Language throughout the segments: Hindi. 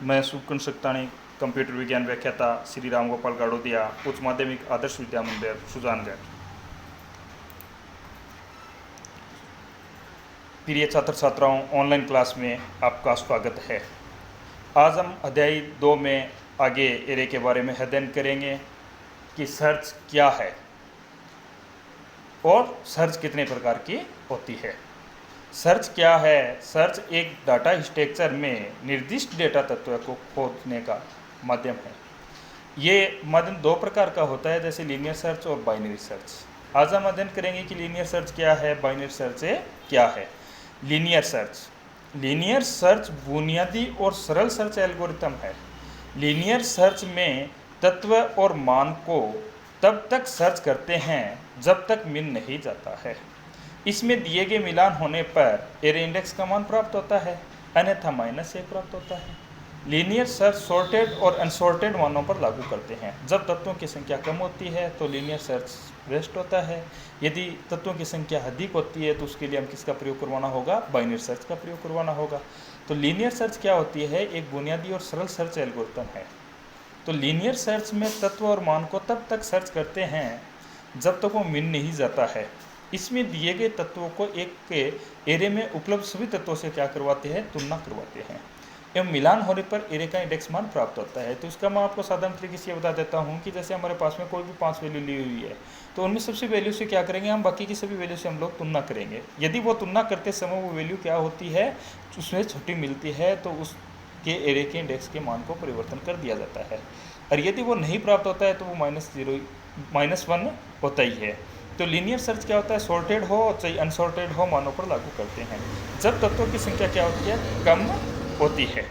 मैं सुकन सक्तानी कंप्यूटर विज्ञान व्याख्याता श्री राम गोपाल गाड़ोदिया, उच्च माध्यमिक आदर्श विद्या मंदिर सुजानगढ़। प्रिय छात्र छात्राओं, ऑनलाइन क्लास में आपका स्वागत है। आज हम अध्याय 2 में आगे एरे के बारे में अध्ययन करेंगे कि सर्च क्या है और सर्च कितने प्रकार की होती है। सर्च क्या है? सर्च एक डाटा स्ट्रक्चर में निर्दिष्ट डेटा तत्व को खोजने का माध्यम है। ये माध्यम 2 प्रकार का होता है, जैसे लीनियर सर्च और बाइनरी सर्च। आज हम अध्ययन करेंगे कि लीनियर सर्च क्या है, बाइनरी सर्च क्या है। लीनियर सर्च बुनियादी और सरल सर्च एल्गोरिथम है। लीनियर सर्च में तत्व और मान को तब तक सर्च करते हैं जब तक मिल नहीं जाता है। इसमें दिए गए मिलान होने पर एरे इंडेक्स का मान प्राप्त होता है, अन्यथा -1 प्राप्त होता है। लीनियर सर्च सॉर्टेड और अनसॉर्टेड मानों पर लागू करते हैं। जब तत्वों की संख्या कम होती है तो लीनियर सर्च बेस्ट होता है। यदि तत्वों की संख्या अधिक होती है तो उसके लिए हम किसका प्रयोग करवाना होगा? बाइनरी सर्च का प्रयोग करवाना होगा। तो लीनियर सर्च क्या होती है? एक बुनियादी और सरल सर्च एल्गोरिथम है। तो लीनियर सर्च में तत्व और मान को तब तक सर्च करते हैं जब तक वो मिल नहीं जाता है। इसमें दिए गए तत्वों को एक के एरे में उपलब्ध सभी तत्वों से क्या करवाते हैं? तुलना करवाते हैं एवं मिलान होने पर एरे का इंडेक्स मान प्राप्त होता है। तो इसका मैं आपको साधारण तरीके से बता देता हूँ कि जैसे हमारे पास में कोई भी 5 वैल्यू ली हुई है, तो उनमें सबसे वैल्यू से क्या करेंगे? हम बाकी की सभी वैल्यू से हम लोग तुलना करेंगे। यदि वो तुलना करते समय वो वैल्यू क्या होती है, उसमें छोटी मिलती है, तो उसके एरे के इंडेक्स के मान को परिवर्तन कर दिया जाता है। और यदि वो नहीं प्राप्त होता है तो वो -1 होता ही है। तो लीनियर सर्च क्या होता है? सॉर्टेड हो चाहे अनसॉर्टेड हो, मानों पर लागू करते हैं जब तत्वों की संख्या क्या होती है? कम होती है।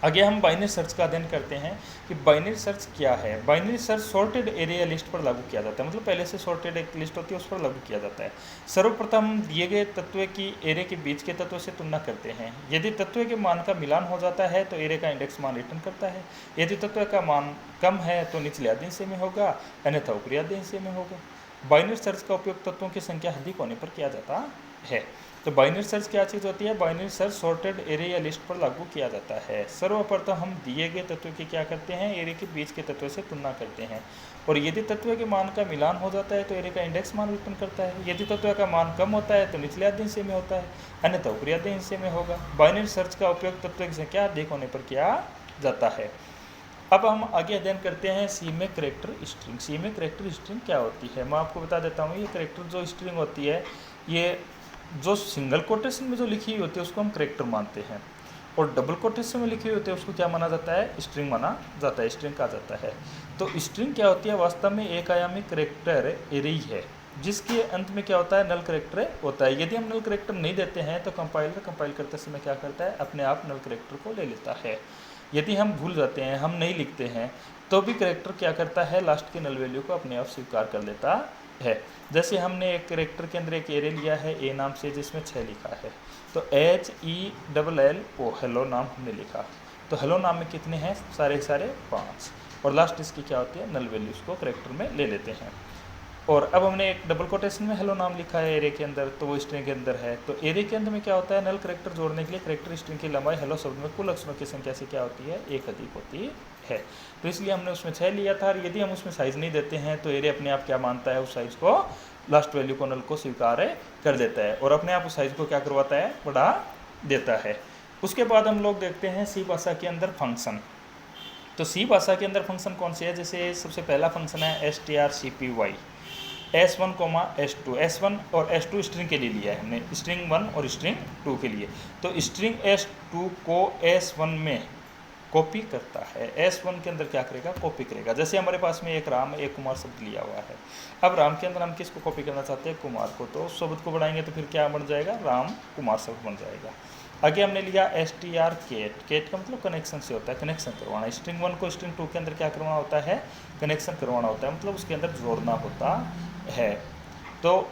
आगे हम बाइनरी सर्च का अध्ययन करते हैं कि बाइनरी सर्च क्या है। बाइनरी सर्च सॉर्टेड एरे या लिस्ट पर लागू किया जाता है, मतलब पहले से सॉर्टेड एक लिस्ट होती है उस पर लागू किया जाता है। सर्वप्रथम दिए गए तत्व की एरे के बीच के तत्व से तुलना करते हैं। यदि तत्व के मान का मिलान हो जाता है तो एरे का इंडेक्स मान रिटर्न करता है। यदि तत्व का मान कम है तो निचले आधे हिस्से में होगा, अन्यथा ऊपरी आधे हिस्से में होगा। बाइनरी सर्च का उपयोग तत्वों की संख्या अधिक होने पर किया जाता है। तो बाइनरी सर्च क्या चीज़ होती है? बाइनरी सर्च सॉर्टेड एरे या लिस्ट पर लागू किया जाता है। सर्वप्रथम हम दिए गए तत्व की क्या करते हैं? एरे के बीच के तत्व से तुलना करते हैं, और यदि तत्व के मान का मिलान हो जाता है तो एरे का इंडेक्स मान रिटर्न करता है। यदि तत्व का मान कम होता है तो निचले आधे हिस्से में होता है, अन्यथा ऊपरी आधे हिस्से में होगा। बाइनरी सर्च का उपयोग तत्व की संख्या अधिक होने पर किया जाता है। अब हम आगे अध्ययन करते हैं सी में करैक्टर स्ट्रिंग। सी में करैक्टर स्ट्रिंग क्या होती है, मैं आपको बता देता हूँ। ये करैक्टर जो स्ट्रिंग होती है, ये जो सिंगल कोटेशन में जो लिखी हुई होती है उसको हम करैक्टर मानते हैं, और डबल कोटेशन में लिखी हुई होती है उसको क्या माना जाता है? स्ट्रिंग माना जाता है, स्ट्रिंग कहा जाता है। तो स्ट्रिंग क्या होती है? वास्तव में एक आयामी करैक्टर एरे ही है जिसके अंत में क्या होता है? नल करैक्टर होता है। यदि हम नल करैक्टर नहीं देते हैं तो कंपाइलर कंपाइल करते समय क्या करता है? अपने आप नल करैक्टर को ले लेता है। यदि हम भूल जाते हैं, हम नहीं लिखते हैं, तो भी करैक्टर क्या करता है? लास्ट की नल वैल्यू को अपने आप स्वीकार कर लेता है। जैसे हमने एक करैक्टर के अंदर एक एरे लिया है ए नाम से, जिसमें 6 लिखा है, तो HELLO हेलो नाम हमने लिखा। तो हेलो नाम में कितने हैं? सारे 5, और लास्ट इसकी क्या होती है? नल वैल्यू, उसको करैक्टर में ले लेते हैं। और अब हमने एक डबल कोटेशन में हेलो नाम लिखा है एरे के अंदर, तो वो स्ट्रिंग के अंदर है। तो एरे के अंदर में क्या होता है? नल करैक्टर जोड़ने के लिए करैक्टर स्ट्रिंग की लंबाई हेलो शब्द में कुल अक्षरों की संख्या से क्या होती है? 1 अधिक होती है। तो इसलिए हमने उसमें 6 लिया था, और यदि हम उसमें साइज़ नहीं देते हैं तो एरे अपने आप क्या मानता है? उस साइज़ को, लास्ट वैल्यू को, नल को स्वीकार कर देता है, और अपने आप उस साइज़ को क्या करवाता है? बढ़ा देता है। उसके बाद हम लोग देखते हैं सी भाषा के अंदर फंक्शन। तो सी भाषा के अंदर फंक्शन कौन से है? जैसे सबसे पहला फंक्शन है strcpy, S1, S2। S1 और S2 स्ट्रिंग के लिए लिया है हमने, स्ट्रिंग 1 और स्ट्रिंग 2 के लिए। तो स्ट्रिंग S2 को S1 में कॉपी करता है, S1 के अंदर क्या करेगा? कॉपी करेगा। जैसे हमारे पास में एक राम एक कुमार शब्द लिया हुआ है। अब राम के अंदर हम किसको कॉपी करना चाहते हैं? कुमार को। तो उस शब्द को बढ़ाएंगे तो फिर क्या बन जाएगा? राम कुमार शब्द बन जाएगा। आगे हमने लिया str केट का मतलब कनेक्शन से होता है, कनेक्शन करवाना। स्ट्रिंग 1 को स्ट्रिंग 2 के अंदर क्या करवाना होता है? कनेक्शन करवाना होता है, मतलब उसके अंदर जोड़ना होता है। तो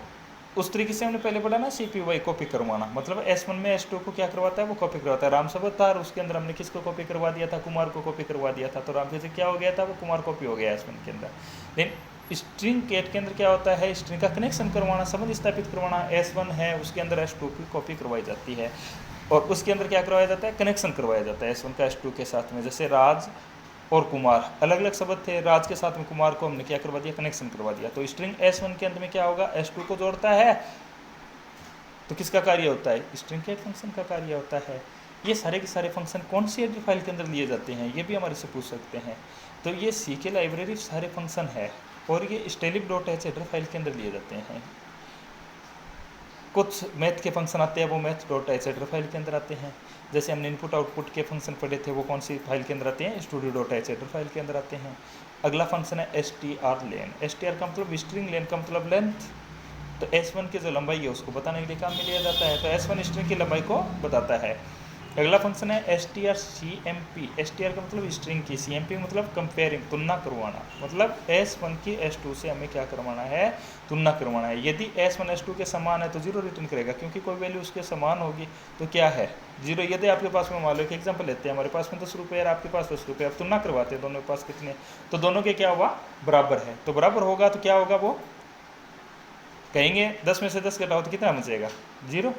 उस तरीके से हमने पहले पढ़ा ना, CPY कॉपी करवाना, मतलब S1 में S2 को क्या करवाता है? वो कॉपी करवाता है। राम शब्द था और उसके अंदर हमने किसको कॉपी करवा दिया था? कुमार को कॉपी करवा दिया था। तो राम से क्या हो गया था? वो कुमार कॉपी हो गया S1 के अंदर। देन स्ट्रिंग केट के अंदर क्या होता है? स्ट्रिंग का कनेक्शन करवाना, संबंध स्थापित करवाना। S1 है उसके अंदर S2 की कॉपी करवाई जाती है। और उसके अंदर क्या करवाया जाता है, कनेक्शन करवाया जाता है S1 का S2 के साथ में। जैसे राज और कुमार अलग अलग शब्द थे, राज के साथ में कुमार को हमने क्या करवा दिया, कनेक्शन करवा दिया। तो स्ट्रिंग S1 के अंत में क्या होगा, S2 को जोड़ता है, तो किसका कार्य होता है, स्ट्रिंग के फंक्शन का कार्य होता है। ये सारे के सारे फंक्शन कौन सी हेडर फाइल के अंदर लिए जाते हैं, ये भी हमारे से पूछ सकते हैं। तो ये सी के लाइब्रेरी सारे फंक्शन है और ये स्टेलिक.h हेडर फाइल के अंदर लिए जाते हैं। कुछ मैथ के फंक्शन आते हैं, वो मैथ.h हेडर फाइल के अंदर आते हैं। जैसे हमने इनपुट आउटपुट के फंक्शन पढ़े थे, वो कौन सी फाइल के अंदर आते हैं, studio.h हेडर फाइल के अंदर आते हैं। अगला फंक्शन है strlen। str का मतलब स्ट्रिंग, लेन का मतलब लेंथ। तो S1 की जो लंबाई है उसको बताने के लिए काम में लिया जाता है, तो S1 स्ट्रिंग की लंबाई को बताता है। अगला फंक्शन है strcmp। str का मतलब स्ट्रिंग की, cmp मतलब कंपेयरिंग, तुलना करवाना। मतलब S1 की S2 से हमें क्या करवाना है, तुलना करवाना है। यदि S1 S2 के समान है तो 0 रिटर्न करेगा, क्योंकि कोई वैल्यू उसके समान होगी तो क्या है, 0। यदि आपके पास में, मान लो एक एग्जाम्पल लेते हैं, हमारे पास में 10 रुपये और आपके पास 10 रुपये, अब तुलना करवाते हैं दोनों के पास कितने, तो दोनों के क्या हुआ, बराबर है। तो बराबर होगा तो क्या होगा, वो कहेंगे 10 में से 10 घटाओ तो कितना बचेगा, 0।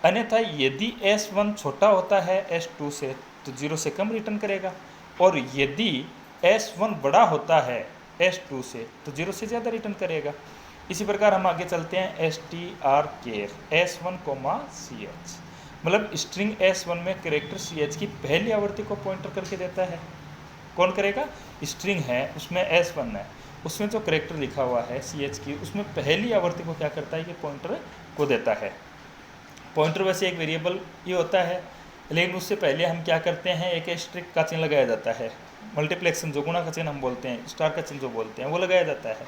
अन्यथा यदि S1 छोटा होता है S2 से तो 0 से कम रिटर्न करेगा, और यदि S1 बड़ा होता है S2 से तो 0 से ज़्यादा रिटर्न करेगा। इसी प्रकार हम आगे चलते हैं strchar S1, CH। मतलब स्ट्रिंग S1 में कैरेक्टर CH की पहली आवृत्ति को पॉइंटर करके देता है। कौन करेगा, स्ट्रिंग है उसमें S1 है, उसमें जो कैरेक्टर लिखा हुआ है CH की, उसमें पहली आवृत्ति को क्या करता है, कि पॉइंटर को देता है। पॉइंटर वैसे एक वेरिएबल ये होता है, लेकिन उससे पहले हम क्या करते हैं, एक एस्टेरिस्क का चिन्ह लगाया जाता है। मल्टीप्लेक्सन जो गुणा का चिन्ह हम बोलते हैं, स्टार का चिन्ह जो बोलते हैं, वो लगाया जाता है।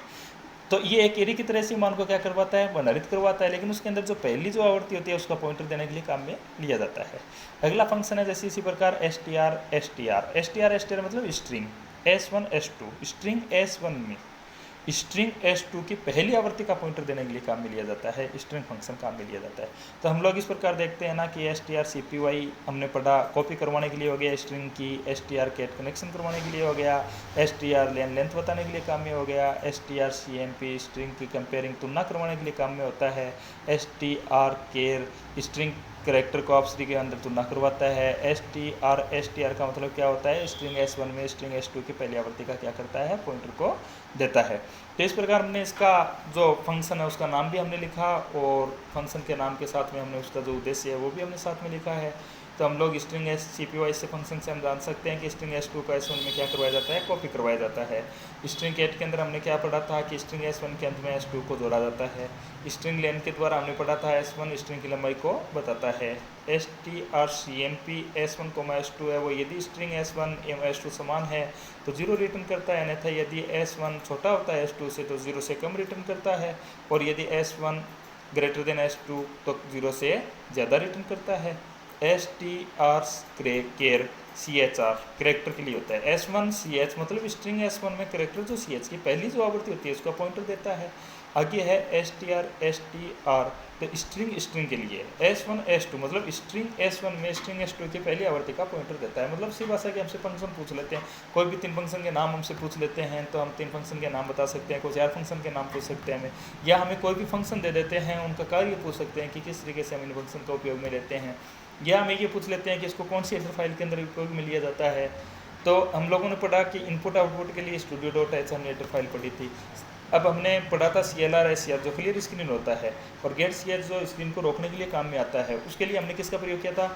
तो ये एक एरी की तरह से मान को क्या करवाता है, भंडारित करवाता है, लेकिन उसके अंदर जो पहली जो आवृत्ति होती है उसका पॉइंटर देने के लिए काम में लिया जाता है। अगला फंक्शन है जैसे इसी प्रकार str मतलब string S1 S2, string S1 में स्ट्रिंग S2 की पहली आवृत्ति का पॉइंटर देने के लिए काम में लिया जाता है, स्ट्रिंग फंक्शन काम में लिया जाता है। तो हम लोग इस प्रकार देखते हैं ना कि strcpy हमने पढ़ा, कॉपी करवाने के लिए हो गया स्ट्रिंग की, strcat कनेक्शन करवाने के लिए हो गया, strlen लेंथ बताने के लिए काम में हो गया, strcmp स्ट्रिंग की कंपेयरिंग तुलना करवाने के लिए काम में होता है, strchar स्ट्रिंग करेक्टर को ऑप्शनरी के अंदर तुलना करवाता है, str का मतलब क्या होता है, स्ट्रिंग S1 में स्ट्रिंग S2 की पहली आवृत्ति का क्या करता है, पॉइंटर को देता है। तो इस प्रकार हमने इसका जो फंक्शन है उसका नाम भी हमने लिखा, और फंक्शन के नाम के साथ में हमने उसका जो उद्देश्य है वो भी हमने साथ में लिखा है। तो हम लोग स्ट्रिंग CPY से फंक्शन से हम जान सकते हैं कि स्ट्रिंग S2 का S1 में क्या करवाया जाता है, कॉपी करवाया जाता है। स्ट्रिंग कैट के अंदर हमने क्या पढ़ा था कि स्ट्रिंग S1 के अंत में S2 को जोड़ा जाता है। स्ट्रिंग लेन के द्वारा हमने पढ़ा था S1 स्ट्रिंग की लंबाई को बताता है। strcmp S1, S2 है वो, यदि स्ट्रिंग S1 एवं S2 समान है तो 0 रिटर्न करता है, अन्यथा यदि S1 छोटा होता है S2 से तो 0 से कम रिटर्न करता है, और यदि S1 ग्रेटर देन S2 तो 0 से ज़्यादा रिटर्न करता है। strchar करेक्टर के लिए होता है। S1 CH मतलब स्ट्रिंग S1 में करेक्टर जो CH की पहली जो आवृत्ति होती है उसका पॉइंटर देता है। आगे है str तो स्ट्रिंग के लिए S1 S2 मतलब स्ट्रिंग S1 में स्ट्रिंग S2 की पहली आवृत्ति का पॉइंटर देता है। मतलब सी भाषा के हमसे फंक्शन पूछ लेते हैं, कोई भी 3 फंक्शन के नाम हमसे पूछ लेते हैं तो हम 3 फंक्शन के नाम बता सकते हैं, कोई 4 फंक्शन के नाम पूछ सकते हैं हमें, या हमें कोई भी फंक्शन दे देते हैं उनका कार्य पूछ सकते हैं कि किस तरीके से हम इन फंक्शन का उपयोग में लेते हैं, या हमें ये पूछ लेते हैं कि इसको कौन सी हेडर फाइल के अंदर उपयोग में लिया जाता है। तो हम लोगों ने पढ़ा कि इनपुट आउटपुट के लिए studio.h हमने हेडर फाइल पढ़ी थी। अब हमने पढ़ा था CLR SCR जो क्लियर स्क्रीन होता है, और गेट CH जो स्क्रीन को रोकने के लिए काम में आता है, उसके लिए हमने किसका प्रयोग किया था,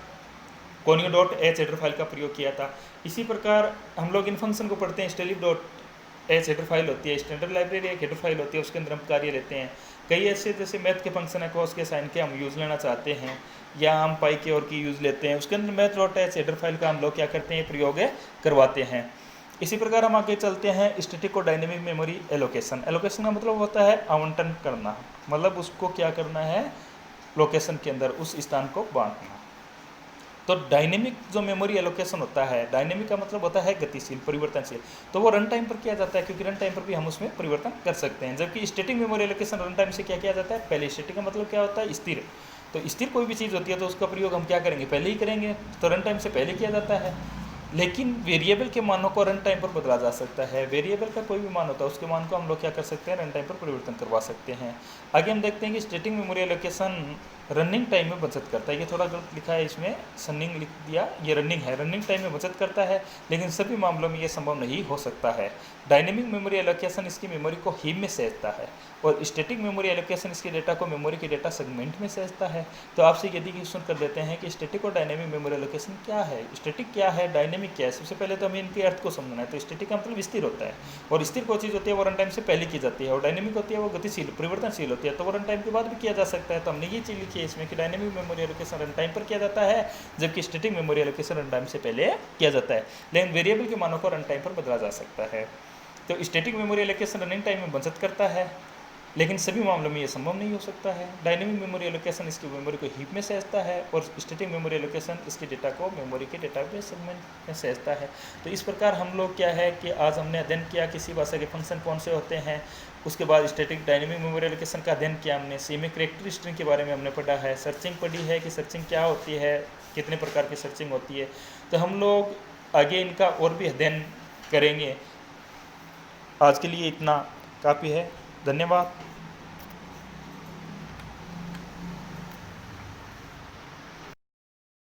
conio.h हेडर फाइल का प्रयोग किया था। इसी प्रकार हम लोग इन फंक्शन को पढ़ते हैं, stelic.h हेडर फाइल होती है, स्टैंडर्ड लाइब्रेरी एक हेडर फाइल होती है, उसके अंदर हम कार्य लेते हैं। कई ऐसे जैसे मैथ के फंक्शन है, कॉस के साइन के हम यूज़ लेना चाहते हैं, या हम पाई के और की यूज़ लेते हैं, उसके अंदर मैथ.h हेडर फाइल का हम लोग क्या करते हैं, प्रयोग करवाते हैं। इसी प्रकार हम आगे चलते हैं स्टैटिक और डायनेमिक मेमोरी एलोकेशन। एलोकेशन का मतलब होता है आवंटन करना, मतलब उसको क्या करना है, लोकेशन के अंदर उस स्थान को बांटना। तो डायनेमिक जो मेमोरी एलोकेशन होता है, डायनेमिक का मतलब होता है गतिशील, परिवर्तनशील, तो वो रन टाइम पर किया जाता है, क्योंकि रन टाइम पर भी हम उसमें परिवर्तन कर सकते हैं। जबकि static memory allocation run time से क्या किया जाता है, पहले। स्टैटिक का मतलब क्या होता है, स्थिर। तो स्थिर कोई भी चीज़ होती है तो उसका प्रयोग हम क्या करेंगे, पहले ही करेंगे, तो रन टाइम से पहले किया जाता है। लेकिन वेरिएबल के मानों को रन टाइम पर बदला जा सकता है। वेरिएबल का कोई भी मान होता है, उसके मान को हम लोग क्या कर सकते हैं, रन टाइम पर परिवर्तन करवा सकते हैं। आगे हम देखते हैं कि static memory allocation running time में बचत करता है। ये थोड़ा गलत लिखा है, इसमें सनिंग लिख दिया, ये रनिंग है। रनिंग टाइम में बचत करता है, लेकिन सभी मामलों में ये संभव नहीं हो सकता है। डायनेमिक मेमोरी एलोकेशन इसकी मेमोरी को हीप में सहेजता है, और स्टैटिक मेमोरी एलोकेशन इसके डेटा को मेमोरी के डेटा सेगमेंट में सहेजता है। तो आपसे यदि क्वेश्चन कर देते हैं कि स्टैटिक और डायनेमिक मेमोरी एलोकेशन क्या है, स्टैटिक क्या है, डायनेमिक क्या है, सबसे पहले तो हमें इनके अर्थ को समझना है। तो स्टैटिक का मतलब स्थिर होता है, और स्थिर कोई चीज़ होती है वो रन टाइम से पहले की जाती है, और डायनेमिक होती है वो गतिशील परिवर्तनशील होती है, तो वो रन टाइम के बाद भी किया जा सकता है। तो हमने ये चीज़ लिखी है इसमें कि dynamic memory allocation run time पर किया जाता है, जबकि static memory allocation run time से पहले किया जाता है। लेकिन वेरिएबल के मानों को रन टाइम पर बदला जा सकता है। तो static memory allocation running time में बचत करता है, लेकिन सभी मामलों में ये संभव नहीं हो सकता है। डायनेमिक मेमोरी एलोकेशन इसकी मेमोरी को हीप में सहेजता है, और स्टैटिक मेमोरी एलोकेशन इसके डेटा को मेमोरी के डेटाबेस सेगमेंट में सहेजता है। तो इस प्रकार हम लोग क्या है कि आज हमने अध्ययन किया किसी भाषा के फंक्शन कौन से होते हैं, उसके बाद स्टैटिक डायनेमिक मेमोरी एलोकेशन का अध्ययन किया हमने। सीमित कैरेक्टर स्ट्रिंग के बारे में हमने पढ़ा है, सर्चिंग पढ़ी है कि सर्चिंग क्या होती है, कितने प्रकार की सर्चिंग होती है। तो हम लोग आगे इनका और भी अध्ययन करेंगे। आज के लिए इतना काफ़ी है। धन्यवाद।